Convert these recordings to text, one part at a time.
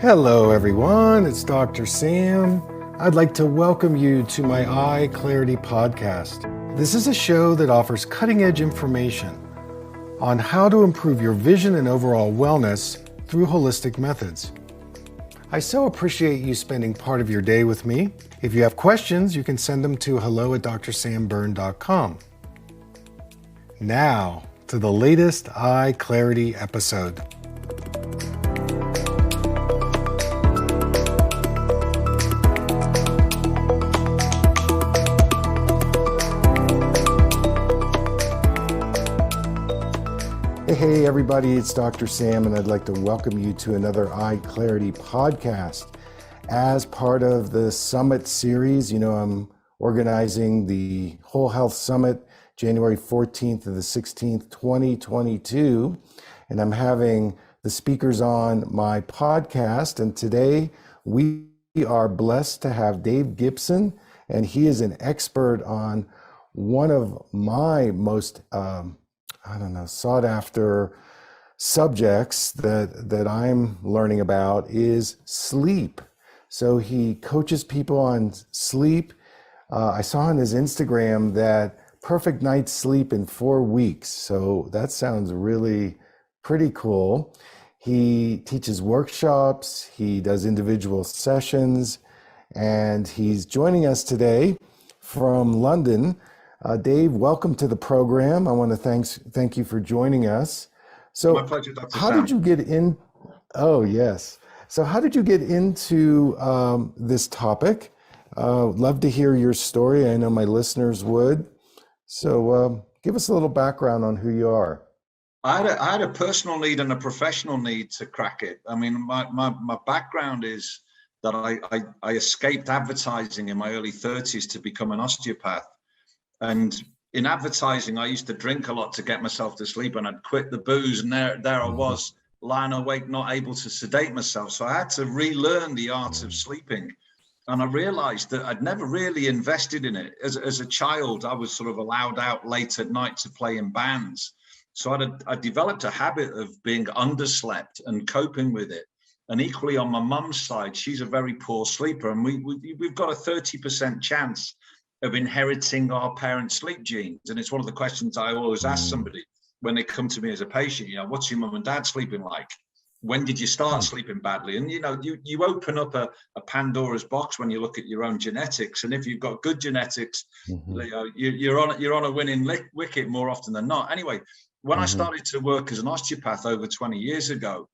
Hello everyone, it's Dr. Sam. I'd like to welcome you to my EyeClarity podcast. This is a show that offers cutting-edge information on how to improve your vision and overall wellness through holistic methods. I so appreciate you spending part of your day with me. If you have questions, you can send them to hello@drsambyrne.com. Now, to the latest EyeClarity episode. Hey everybody, it's Dr. Sam, and I'd like to welcome you to another EyeClarity podcast. As part of the Summit series, I'm organizing the Whole Health Summit January 14th to the 16th, 2022, and I'm having the speakers on my podcast, and today we are blessed to have Dave Gibson, and he is an expert on one of my most sought after subjects that I'm learning about is sleep. So he coaches people on sleep. I saw on his Instagram that perfect night's sleep in 4 weeks. So that sounds really pretty cool. He teaches workshops, he does individual sessions, and he's joining us today from London. Dave, welcome to the program. I want to thank you for joining us. So, my pleasure, Dr. How Sam. did you get in? Oh, yes. So how did you get into this topic? Love to hear your story. I know my listeners would. So give us a little background on who you are. I had a personal need and a professional need to crack it. I mean, my background is that I escaped advertising in my early 30s to become an osteopath. And in advertising, I used to drink a lot to get myself to sleep, and I'd quit the booze, and there I was, lying awake, not able to sedate myself. So I had to relearn the art of sleeping. And I realized that I'd never really invested in it. As a child, I was sort of allowed out late at night to play in bands. So I developed a habit of being underslept and coping with it. And equally on my mum's side, she's a very poor sleeper. And we've got a 30% chance of inheriting our parents' sleep genes. And it's one of the questions I always ask somebody when they come to me as a patient, what's your mum and dad sleeping like? When did you start sleeping badly? And, you open up a Pandora's box when you look at your own genetics. And if you've got good genetics, you're on a winning wicket more often than not. Anyway, when I started to work as an osteopath over 20 years ago,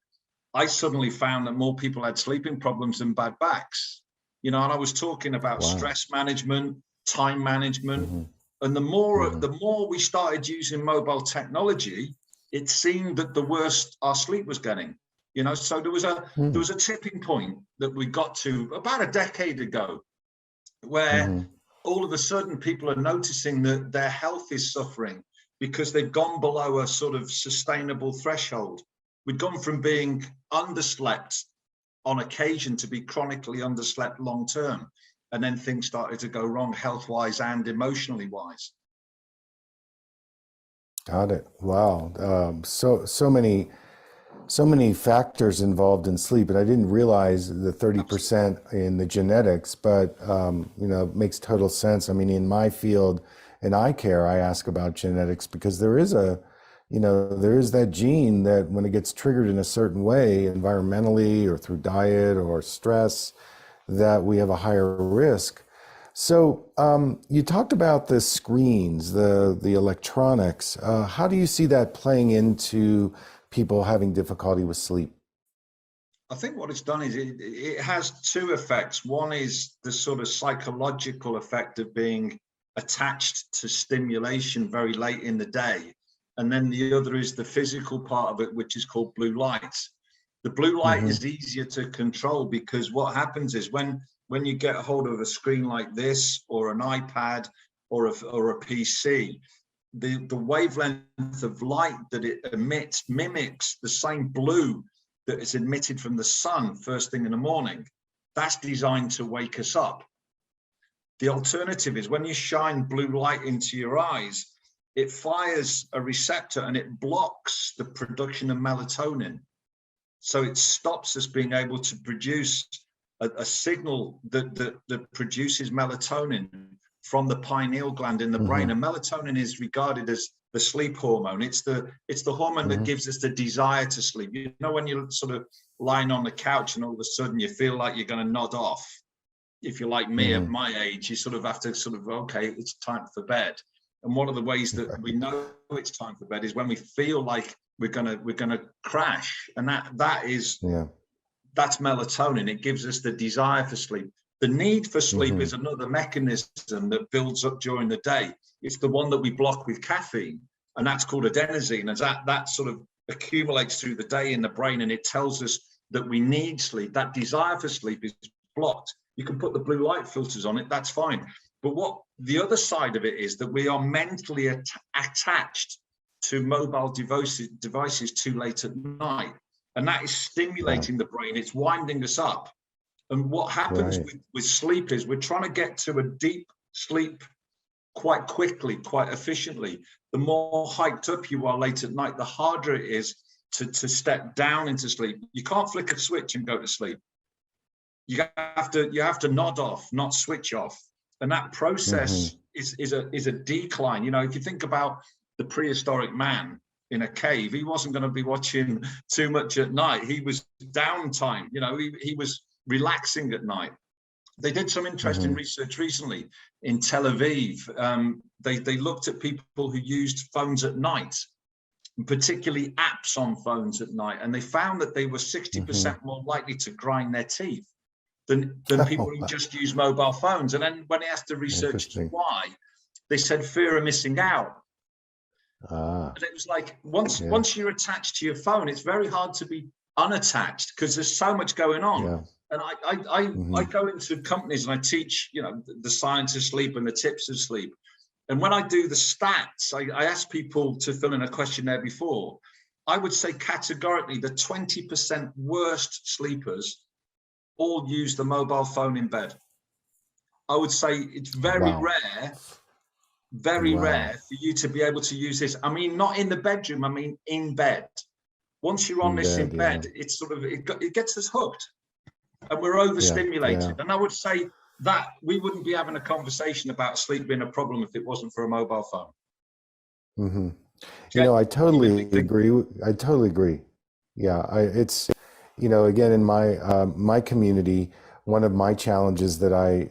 I suddenly found that more people had sleeping problems than bad backs. And I was talking about stress management, time management, and the more we started using mobile technology, it seemed that the worse our sleep was getting. So there was a tipping point that we got to about a decade ago, where all of a sudden people are noticing that their health is suffering because they've gone below a sort of sustainable threshold. We've gone from being underslept on occasion to be chronically underslept long term. And then things started to go wrong health-wise and emotionally wise. Got it. Wow. So many factors involved in sleep, and I didn't realize the 30% in the genetics, but it makes total sense. I mean, in my field, in eye care, I ask about genetics because there is that gene that when it gets triggered in a certain way, environmentally or through diet or stress, that we have a higher risk. So you talked about the screens, the electronics. How do you see that playing into people having difficulty with sleep? I think what it's done is it has two effects. One is the sort of psychological effect of being attached to stimulation very late in the day. And then the other is the physical part of it, which is called blue light. The blue light is easier to control because what happens is when you get a hold of a screen like this or an iPad or a PC, the wavelength of light that it emits mimics the same blue that is emitted from the sun first thing in the morning. That's designed to wake us up. The alternative is when you shine blue light into your eyes, it fires a receptor and it blocks the production of melatonin. So it stops us being able to produce a signal that produces melatonin from the pineal gland in the brain. And melatonin is regarded as the sleep hormone. It's the hormone that gives us the desire to sleep. You know, when you're sort of lying on the couch and all of a sudden you feel like you're going to nod off. If you're like me at my age, you sort of have to okay, it's time for bed. And one of the ways that we know it's time for bed is when we feel like we're gonna crash, and that's melatonin. It gives us the desire for sleep. The need for sleep is another mechanism that builds up during the day. It's the one that we block with caffeine, and that's called adenosine. And that sort of accumulates through the day in the brain, and it tells us that we need sleep. That desire for sleep is blocked. You can put the blue light filters on it, that's fine. But what the other side of it is that we are mentally attached to mobile devices too late at night. And that is stimulating the brain, it's winding us up. And what happens with sleep is we're trying to get to a deep sleep quite quickly, quite efficiently. The more hyped up you are late at night, the harder it is to step down into sleep. You can't flick a switch and go to sleep. You have to nod off, not switch off. And that process is a decline. You know, if you think about the prehistoric man in a cave, he wasn't going to be watching too much at night. He was downtime. You know, he was relaxing at night. They did some interesting research recently in Tel Aviv. They looked at people who used phones at night, particularly apps on phones at night, and they found that they were 60% more likely to grind their teeth than people who just use mobile phones. And then when they asked the researchers why, they said fear of missing out. And it was like, once you're attached to your phone, it's very hard to be unattached because there's so much going on. And I go into companies and I teach, you know, the science of sleep and the tips of sleep. And when I do the stats, I ask people to fill in a questionnaire before. I would say categorically the 20% worst sleepers all use the mobile phone in bed. I would say it's very rare for you to be able to use this. I mean, not in the bedroom, I mean in bed. Once you're on this in bed, it's sort of, it gets us hooked and we're overstimulated. And I would say that we wouldn't be having a conversation about sleep being a problem if it wasn't for a mobile phone. You know, I totally agree. I totally agree. Yeah, it's, you know, again, in my community, one of my challenges that I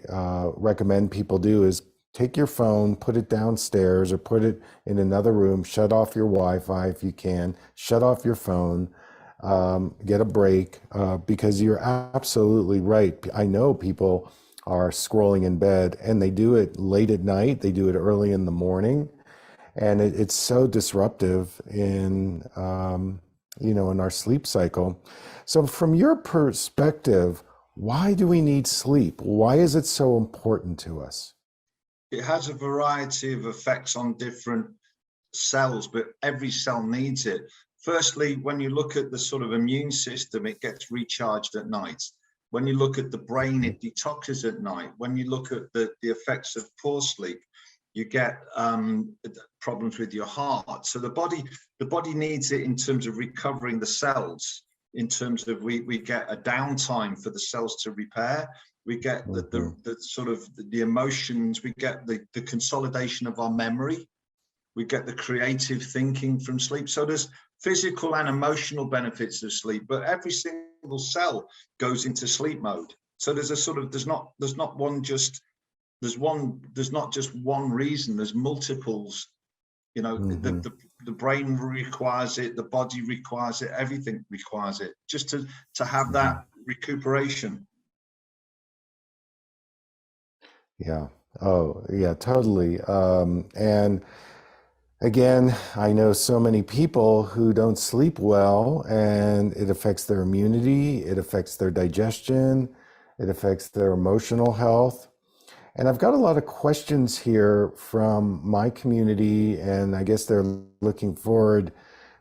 recommend people do is take your phone, put it downstairs or put it in another room, shut off your Wi-Fi if you can, shut off your phone, get a break, because you're absolutely right. I know people are scrolling in bed and they do it late at night, they do it early in the morning, and it's so disruptive in, you know, in our sleep cycle. So from your perspective, why do we need sleep? Why is it so important to us? It has a variety of effects on different cells, but every cell needs it. Firstly, when you look at the sort of immune system, it gets recharged at night. When you look at the brain, it detoxes at night. When you look at the effects of poor sleep, you get problems with your heart. So the body needs it in terms of recovering the cells, in terms of we get a downtime for the cells to repair. We get the sort of the emotions, we get the consolidation of our memory, we get the creative thinking from sleep. So there's physical and emotional benefits of sleep, but every single cell goes into sleep mode. So there's a sort of, there's not just one reason, there's multiples. You know, the brain requires it, the body requires it, everything requires it, just to have that recuperation. Yeah. Oh, yeah, totally. And again, I know so many people who don't sleep well, and it affects their immunity, it affects their digestion, it affects their emotional health. And I've got a lot of questions here from my community, and I guess they're looking forward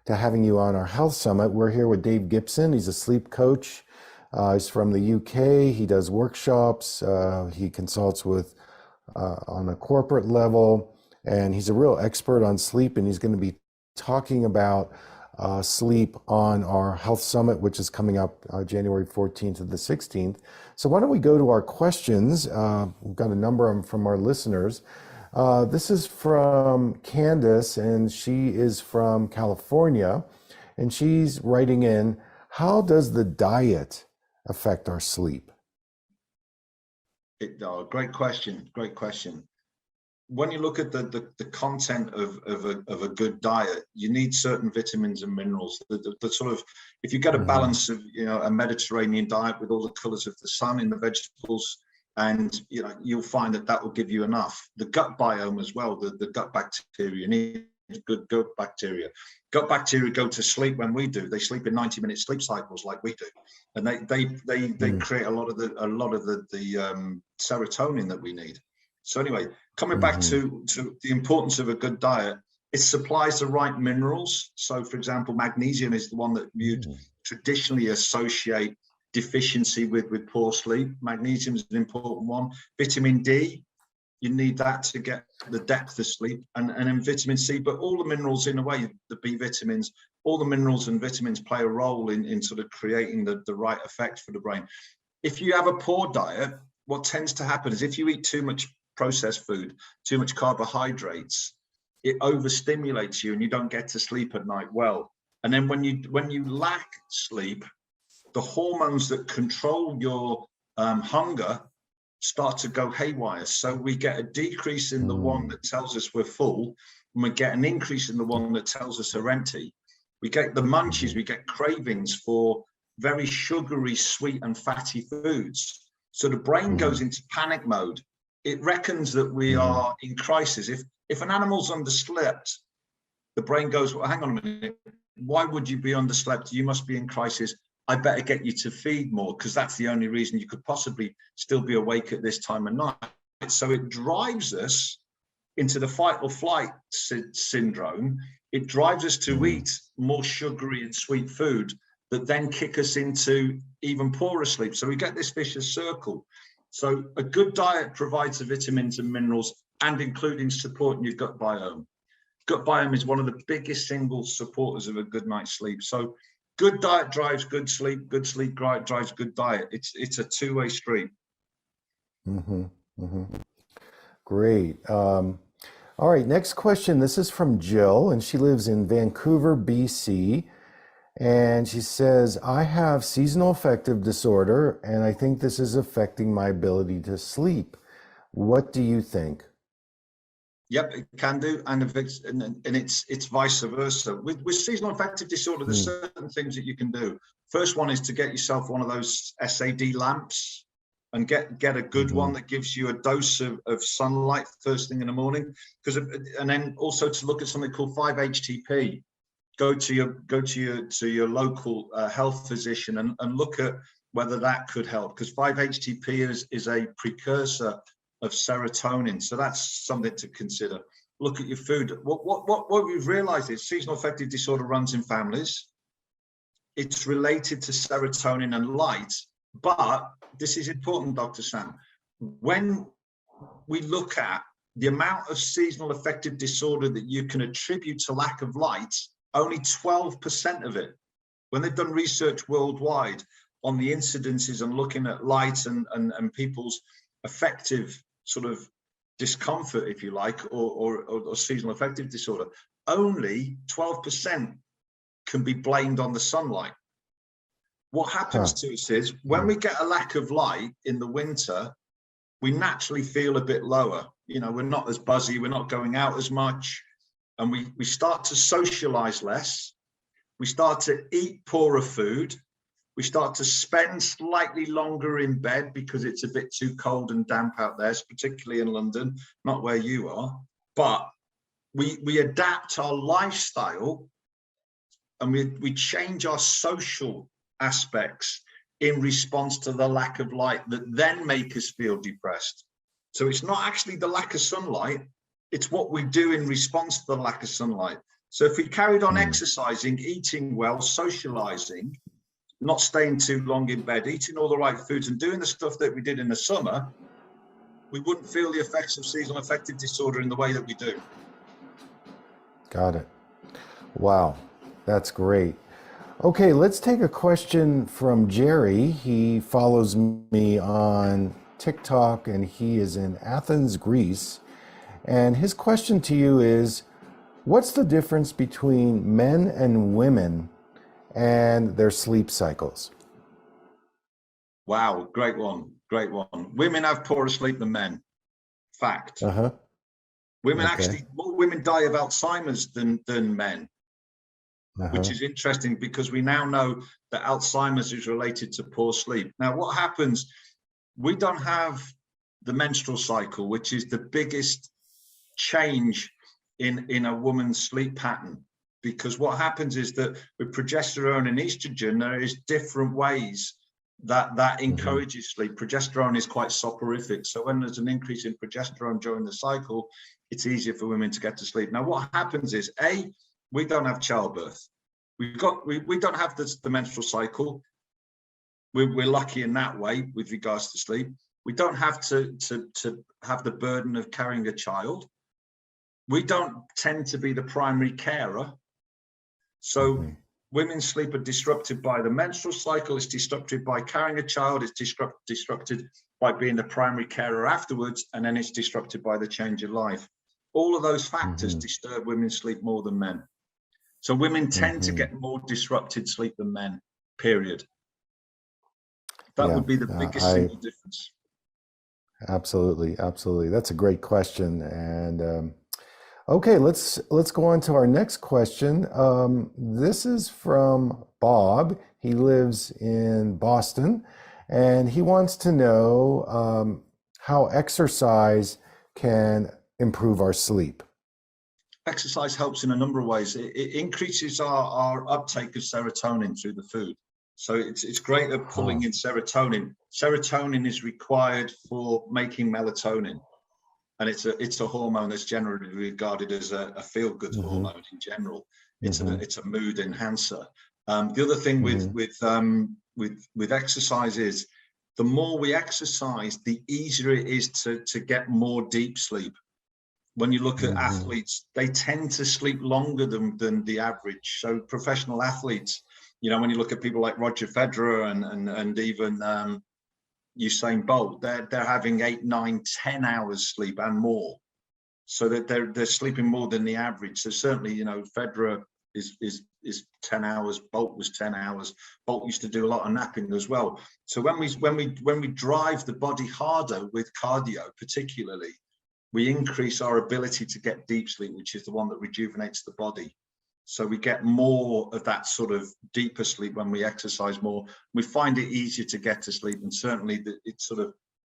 to having you on our health summit. We're here with Dave Gibson. He's a sleep coach. He's from the UK. He does workshops. He consults with on a corporate level, and he's a real expert on sleep. And he's going to be talking about sleep on our health summit, which is coming up January 14th to the 16th. So why don't we go to our questions? We've got a number of them from our listeners. This is from Candace, and she is from California, and she's writing in, how does the diet affect our sleep? Great question. Great question. When you look at the content of a good diet, you need certain vitamins and minerals. The sort of, if you get a balance of, a Mediterranean diet with all the colors of the sun in the vegetables, and you'll find that will give you enough. The gut biome as well, the gut bacteria, you need good gut bacteria. Gut bacteria go to sleep when we do. They sleep in 90-minute sleep cycles like we do, and they create a lot of the serotonin that we need. So anyway, coming back to the importance of a good diet, it supplies the right minerals. So for example, magnesium is the one that you'd traditionally associate deficiency with poor sleep. Magnesium is an important one. Vitamin D, you need that to get the depth of sleep, and then vitamin C, but all the minerals in a way, the B vitamins, all the minerals and vitamins play a role in sort of creating the right effect for the brain. If you have a poor diet, what tends to happen is if you eat too much processed food, too much carbohydrates, it overstimulates you and you don't get to sleep at night well. And then when you lack sleep, the hormones that control your hunger start to go haywire. So we get a decrease in the one that tells us we're full, and we get an increase in the one that tells us we're empty. We get the munchies, we get cravings for very sugary, sweet and fatty foods. So the brain goes into panic mode. It reckons that we are in crisis. If an animal's underslept, the brain goes, well, hang on a minute, why would you be underslept? You must be in crisis. I better get you to feed more, because that's the only reason you could possibly still be awake at this time of night. So it drives us into the fight or flight syndrome. It drives us to eat more sugary and sweet food that then kick us into even poorer sleep. So we get this vicious circle. So a good diet provides the vitamins and minerals, and including supporting your gut biome. Gut biome is one of the biggest single supporters of a good night's sleep. So good diet drives good sleep drives good diet. It's a two-way street. Great. All right, next question. This is from Jill, and she lives in Vancouver, BC. And she says, I have seasonal affective disorder, and I think this is affecting my ability to sleep. What do you think? Yep, it can do, and if it's vice versa. With seasonal affective disorder, there's certain things that you can do. First one is to get yourself one of those SAD lamps, and get a good one that gives you a dose of sunlight first thing in the morning. And then also to look at something called 5-HTP. Go to your local health physician and look at whether that could help, because 5-HTP is a precursor of serotonin. So that's something to consider. Look at your food. What we've realized is seasonal affective disorder runs in families. It's related to serotonin and light, but this is important, Dr. Sam. When we look at the amount of seasonal affective disorder that you can attribute to lack of light, only 12% of it, when they've done research worldwide on the incidences and looking at light and people's affective sort of discomfort, if you like, or seasonal affective disorder, only 12% can be blamed on the sunlight. What happens to us is when we get a lack of light in the winter, we naturally feel a bit lower. We're not as buzzy, we're not going out as much, and we start to socialize less. We start to eat poorer food. We start to spend slightly longer in bed because it's a bit too cold and damp out there, particularly in London, not where you are. But we adapt our lifestyle, and we change our social aspects in response to the lack of light that then make us feel depressed. So it's not actually the lack of sunlight, it's what we do in response to the lack of sunlight. So if we carried on exercising, eating well, socializing, not staying too long in bed, eating all the right foods and doing the stuff that we did in the summer, we wouldn't feel the effects of seasonal affective disorder in the way that we do. Got it. Wow. That's great. Okay, let's take a question from Jerry. He follows me on TikTok and he is in Athens, Greece. And his question to you is, what's the difference between men and women and their sleep cycles? Wow, great one, great one. Women have poorer sleep than men. Fact. Uh-huh. Women Okay. actually, more women die of Alzheimer's than men, which Uh-huh. is interesting because we now know that Alzheimer's is related to poor sleep. Now, what happens, we don't have the menstrual cycle, which is the biggest change in a woman's sleep pattern. Because what happens is that with progesterone and estrogen, there is different ways that Mm-hmm. encourages sleep. Progesterone is quite soporific. So when there's an increase in progesterone during the cycle, it's easier for women to get to sleep. Now, what happens is, A, we don't have childbirth. We don't have the menstrual cycle. We're lucky in that way with regards to sleep. We don't have to have the burden of carrying a child. We don't tend to be the primary carer. So Mm-hmm. women's sleep are disrupted by the menstrual cycle, it's disrupted by carrying a child, it's disrupted by being the primary carer afterwards, and then it's disrupted by the change of life. All of those factors Mm-hmm. disturb women's sleep more than men. So women tend to Mm-hmm. get more disrupted sleep than men, period. That Yeah, would be the biggest I single difference. absolutely, absolutely. That's a great question. And okay, let's go on to our next question. This is from Bob. He lives in Boston, and he wants to know how exercise can improve our sleep. Exercise helps in a number of ways. It increases our uptake of serotonin through the food. So it's great at pulling Huh. in serotonin. Serotonin is required for making melatonin. And it's a hormone that's generally regarded as a feel-good Mm-hmm. hormone in general. Mm-hmm. It's a mood enhancer. The other thing Mm-hmm. with exercise is the more we exercise, the easier it is to get more deep sleep. When you look at Mm-hmm. athletes, they tend to sleep longer than the average. So professional athletes, when you look at people like Roger Federer and even Usain Bolt, they're having 8, 9, 10 hours sleep and more. So that they're sleeping more than the average. So certainly, Federer is 10 hours. Bolt was 10 hours. Bolt used to do a lot of napping as well. So when we drive the body harder with cardio, particularly, we increase our ability to get deep sleep, which is the one that rejuvenates the body. So we get more of that sort of deeper sleep when we exercise more. We find it easier to get to sleep, and certainly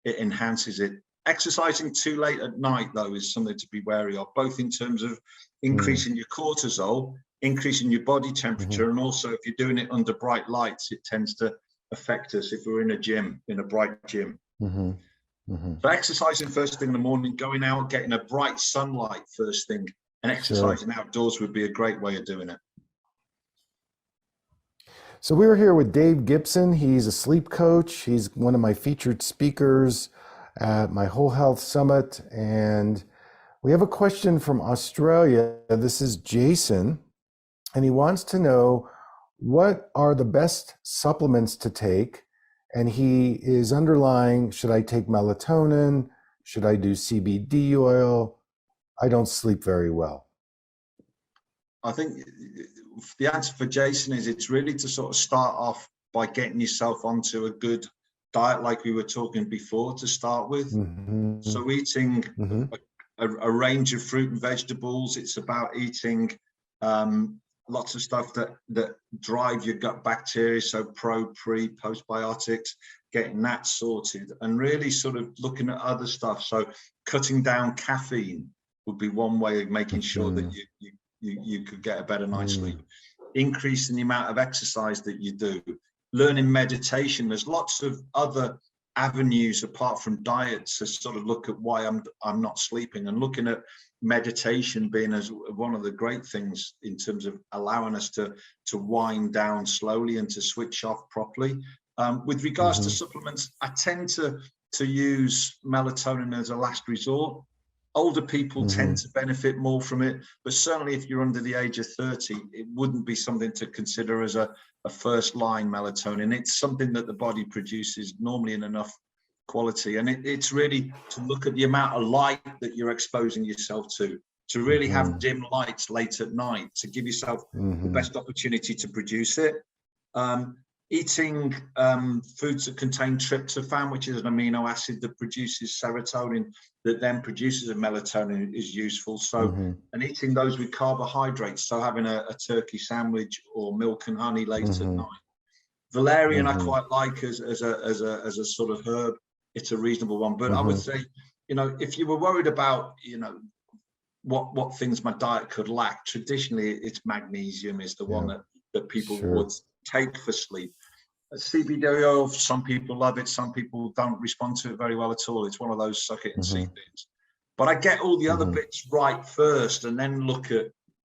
it enhances it. Exercising too late at night, though, is something to be wary of, both in terms of increasing your cortisol, increasing your body Mm-hmm. temperature, and also if you're doing it under bright lights, it tends to affect us if we're in a bright gym. Mm-hmm. Mm-hmm. So exercising first thing in the morning, going out, getting a bright sunlight first thing, and Sure. exercising outdoors would be a great way of doing it. So we were here with Dave Gibson. He's a sleep coach. He's one of my featured speakers at my Whole Health Summit. And we have a question from Australia. This is Jason, and he wants to know what are the best supplements to take. And he is underlying, should I take melatonin? Should I do CBD oil? I don't sleep very well. I think the answer for Jason is it's really to sort of start off by getting yourself onto a good diet, like we were talking before, to start with. Mm-hmm. So eating Mm-hmm. a range of fruit and vegetables. It's about eating lots of stuff that drive your gut bacteria, so pre, postbiotics, getting that sorted, and really sort of looking at other stuff. So cutting down caffeine would be one way of making sure that you could get a better night's sleep. Increasing the amount of exercise that you do, learning meditation. There's lots of other avenues apart from diets to sort of look at why I'm not sleeping, and looking at meditation being as one of the great things in terms of allowing us to wind down slowly and to switch off properly. With regards to supplements, I tend to use melatonin as a last resort. Older people tend to benefit more from it, but certainly if you're under the age of 30, it wouldn't be something to consider as a first line melatonin. It's something that the body produces normally in enough quality. And it's really to look at the amount of light that you're exposing yourself to really have dim lights late at night, to give yourself the best opportunity to produce it. Eating foods that contain tryptophan, which is an amino acid that produces serotonin, that then produces a melatonin, is useful. So, and eating those with carbohydrates, so having a turkey sandwich or milk and honey late at night. Valerian I quite like as a sort of herb. It's a reasonable one, but I would say, you know, if you were worried about, you know, what things my diet could lack, traditionally it's magnesium is the one that people would take for sleep. CBD oil, some people love it, some people don't respond to it very well at all. It's one of those suck it and see things. But I get all the other bits right first and then look at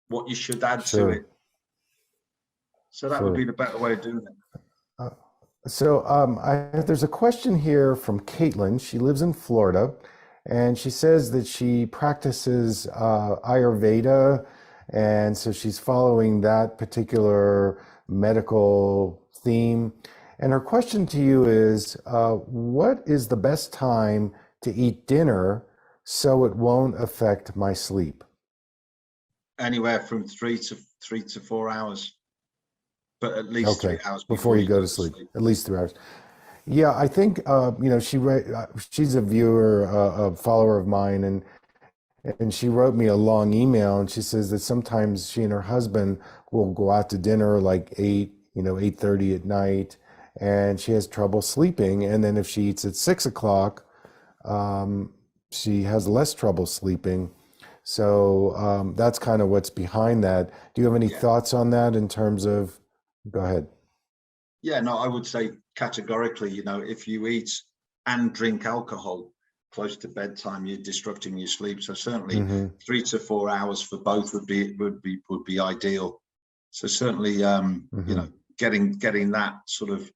what you should add to it. So that would be the better way of doing it. There's a question here from Caitlin. She lives in Florida, and she says that she practices Ayurveda, and so she's following that particular medical theme. And her question to you is, what is the best time to eat dinner so it won't affect my sleep? Anywhere from 3 to 4 hours, but at least 3 hours before you go to sleep. At least 3 hours. Yeah, I think you know, she's a viewer, a follower of mine, and she wrote me a long email, and she says that sometimes she and her husband will go out to dinner like 8:30 at night, and she has trouble sleeping. And then if she eats at 6 o'clock, she has less trouble sleeping. So that's kind of what's behind that. Do you have any thoughts on that in terms of? Go ahead. Yeah, no, I would say categorically, you know, if you eat and drink alcohol close to bedtime, you're disrupting your sleep. So certainly 3 to 4 hours for both would be ideal. So certainly, you know, getting that sort of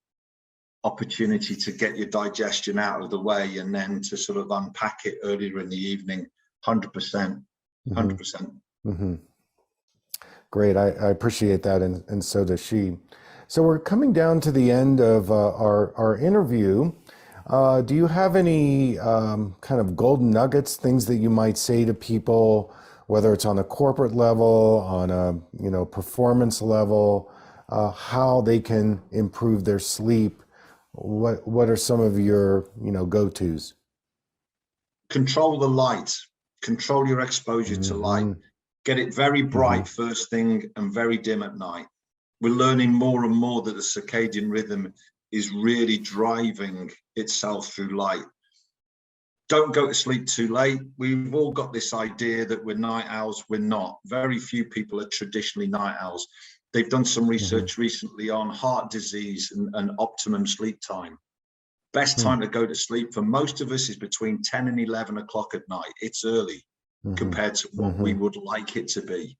opportunity to get your digestion out of the way and then to sort of unpack it earlier in the evening, 100%. Great, I appreciate that, and so does she. So we're coming down to the end of our interview. Do you have any kind of golden nuggets, things that you might say to people, whether it's on a corporate level, on a performance level, how they can improve their sleep? What are some of your go-tos? Control the light. Control your exposure to light. Get it very bright first thing and very dim at night. We're learning more and more that the circadian rhythm is really driving itself through light. Don't go to sleep too late. We've all got this idea that we're night owls. We're not. Very few people are traditionally night owls. They've done some research recently on heart disease and optimum sleep time. Best time to go to sleep for most of us is between 10 and 11 o'clock at night. It's early compared to what we would like it to be.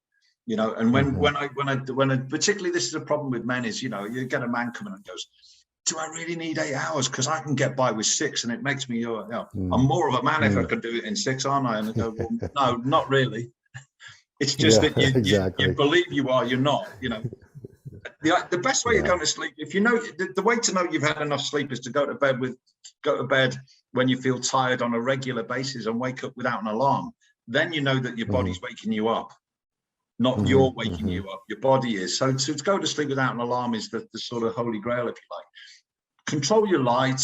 You know, and when I particularly, this is a problem with men, is, you know, you get a man coming and goes, do I really need 8 hours? Because I can get by with 6, and it makes me, I'm more of a man if I can do it in 6, aren't I? And I go, well, no, not really. It's just that you believe you are, you're not. You know, the best way you're going to sleep, if you know, the way to know you've had enough sleep is to go to bed when you feel tired on a regular basis and wake up without an alarm. Then you know that your body's waking you up. Not you're waking you up, your body is. So to go to sleep without an alarm is the sort of holy grail, if you like. Control your light.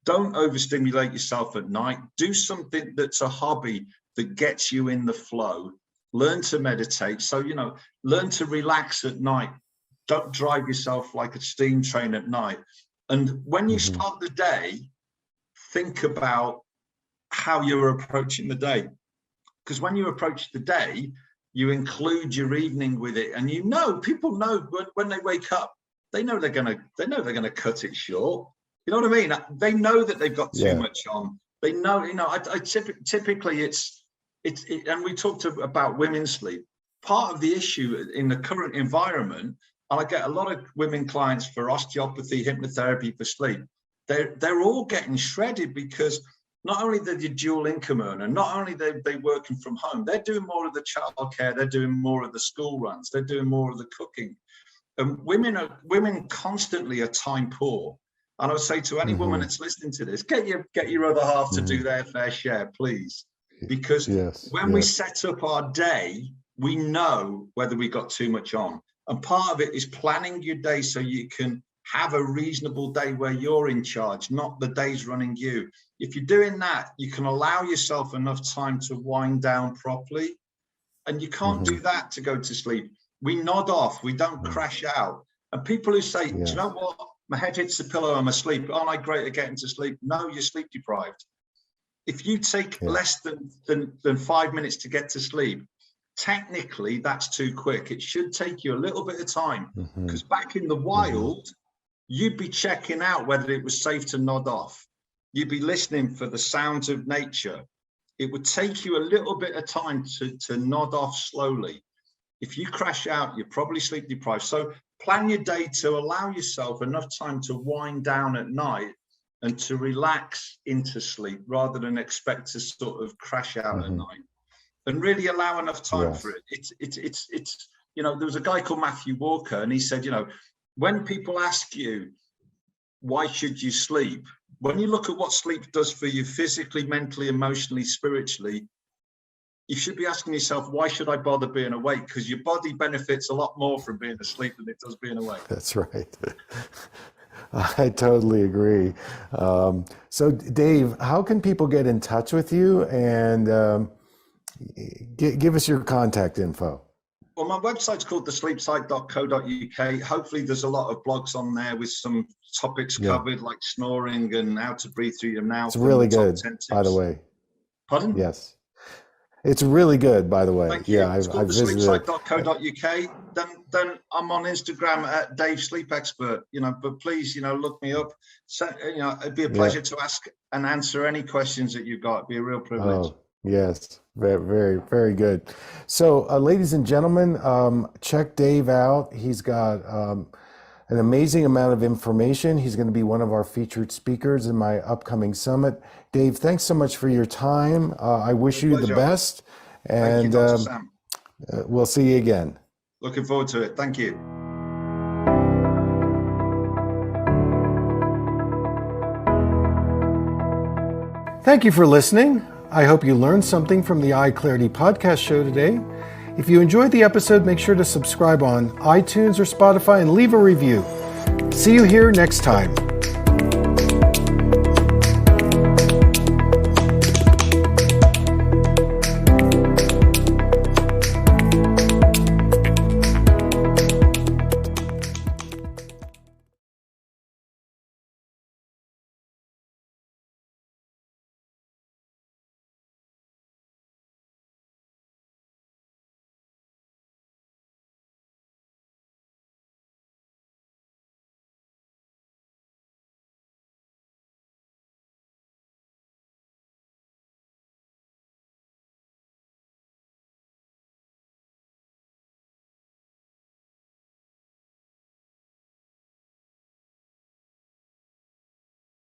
Don't overstimulate yourself at night. Do something that's a hobby that gets you in the flow. Learn to meditate. So, you know, learn to relax at night. Don't drive yourself like a steam train at night. And when you start the day, think about how you're approaching the day. Because when you approach the day, you include your evening with it, and people know when they wake up, they know they're gonna cut it short. You know what I mean? They know that they've got too much on. They know, I typically it's and we talked about women's sleep. Part of the issue in the current environment, and I get a lot of women clients for osteopathy, hypnotherapy for sleep. They're all getting shredded because not only they're your dual income earner, not only they working from home, they're doing more of the childcare, they're doing more of the school runs, they're doing more of the cooking. And women constantly are time poor. And I would say to any woman that's listening to this, get your other half to do their fair share, please. Because when we set up our day, we know whether we got too much on. And part of it is planning your day so you can have a reasonable day where you're in charge, not the day's running you. If you're doing that, you can allow yourself enough time to wind down properly. And you can't do that to go to sleep. We nod off, we don't crash out. And people who say, do you know what? My head hits the pillow, I'm asleep. Aren't I great at getting to sleep? No, you're sleep deprived. If you take less than 5 minutes to get to sleep, technically that's too quick. It should take you a little bit of time, because back in the wild, you'd be checking out whether it was safe to nod off. You'd be listening for the sounds of nature. It would take you a little bit of time to nod off slowly. If you crash out, you're probably sleep deprived. So plan your day to allow yourself enough time to wind down at night and to relax into sleep rather than expect to sort of crash out at night, and really allow enough time for it. It's you know, there was a guy called Matthew Walker, and he said, you know, when people ask you, why should you sleep? When you look at what sleep does for you physically, mentally, emotionally, spiritually, you should be asking yourself, why should I bother being awake? Because your body benefits a lot more from being asleep than it does being awake. That's right. I totally agree. So Dave, how can people get in touch with you, and give us your contact info? Well, my website's called thesleepsite.co.uk. Hopefully there's a lot of blogs on there with some topics covered, like snoring and how to breathe through your mouth. It's really good, by the way. Pardon? Yes. It's really good, by the way. Thank you. It's called visited thesleepsite.co.uk. Then I'm on Instagram at Dave Sleep Expert. You know, but please, you know, look me up. So, you know, it'd be a pleasure to ask and answer any questions that you've got. It'd be a real privilege. Oh, yes, very, very, very good. So, ladies and gentlemen, check Dave out. He's got an amazing amount of information. He's going to be one of our featured speakers in my upcoming summit. Dave, thanks so much for your time. I wish you the best, and thank you, Dr. Sam. We'll see you again. Looking forward to it. Thank you. Thank you for listening. I hope you learned something from the EyeClarity podcast show today. If you enjoyed the episode, make sure to subscribe on iTunes or Spotify and leave a review. See you here next time.